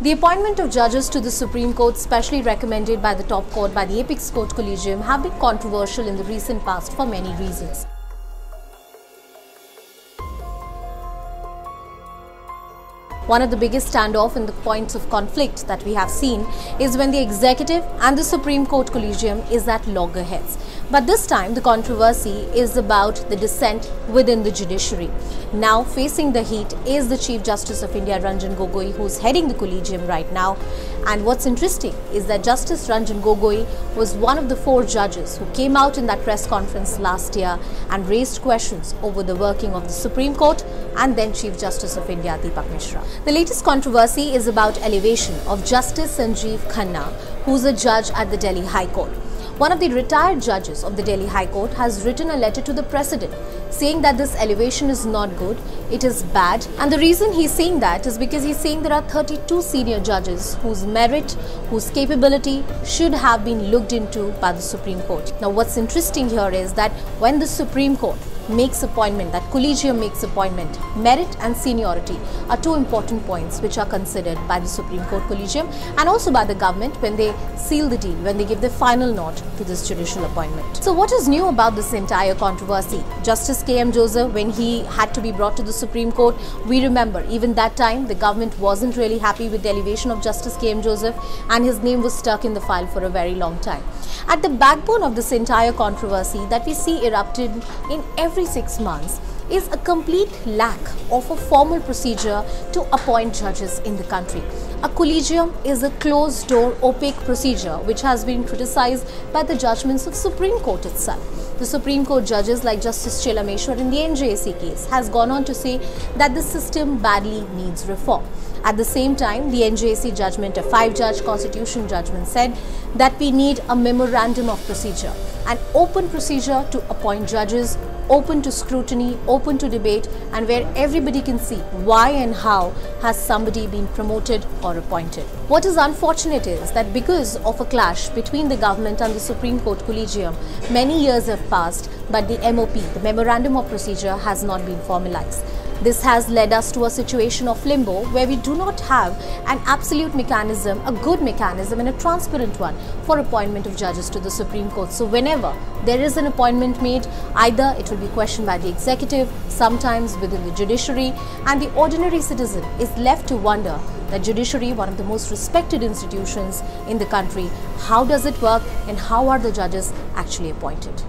The appointment of judges to the Supreme Court, specially recommended by the top court by the Apex Court Collegium, have been controversial in the recent past for many reasons. One of the biggest standoff and the points of conflict that we have seen is when the executive and the Supreme Court Collegium is at loggerheads. But this time the controversy is about the dissent within the judiciary. Now facing the heat is the Chief Justice of India, Ranjan Gogoi, who is heading the Collegium right now. And what's interesting is that Justice Ranjan Gogoi was one of the 4 judges who came out in that press conference last year and raised questions over the working of the Supreme Court and then Chief Justice of India, Deepak Mishra. The latest controversy is about elevation of Justice Sanjiv Khanna, who's a judge at the Delhi High Court. One of the retired judges of the Delhi High Court has written a letter to the President saying that this elevation is not good, it is bad. And the reason he's saying that is because he's saying there are 32 senior judges whose merit, whose capability should have been looked into by the Supreme Court. Now what's interesting here is that when the Supreme Court makes appointment, that Collegium makes appointment, merit and seniority are 2 important points which are considered by the Supreme Court Collegium and also by the government when they seal the deal, when they give the final nod to this judicial appointment. So what is new about this entire controversy? Justice K.M. Joseph, when he had to be brought to the Supreme Court, we remember even that time the government wasn't really happy with the elevation of Justice K.M. Joseph and his name was stuck in the file for a very long time. At the backbone of this entire controversy that we see erupted in every 6 months is a complete lack of a formal procedure to appoint judges in the country. A collegium is a closed-door, opaque procedure which has been criticized by the judgments of Supreme Court itself. The Supreme Court judges like Justice Chelameshwar in the NJAC case has gone on to say that the system badly needs reform. At the same time, the NJAC judgment, a 5-judge constitution judgment, said that we need a memorandum of procedure, an open procedure to appoint judges, open to scrutiny, open to debate, and where everybody can see why and how has somebody been promoted or appointed. What is unfortunate is that because of a clash between the government and the Supreme Court Collegium, many years have passed, but the MOP, the Memorandum of Procedure, has not been formalized. This has led us to a situation of limbo where we do not have an absolute mechanism, a good mechanism and a transparent one for appointment of judges to the Supreme Court. So whenever there is an appointment made, either it will be questioned by the executive, sometimes within the judiciary, and the ordinary citizen is left to wonder that judiciary, one of the most respected institutions in the country, how does it work and how are the judges actually appointed?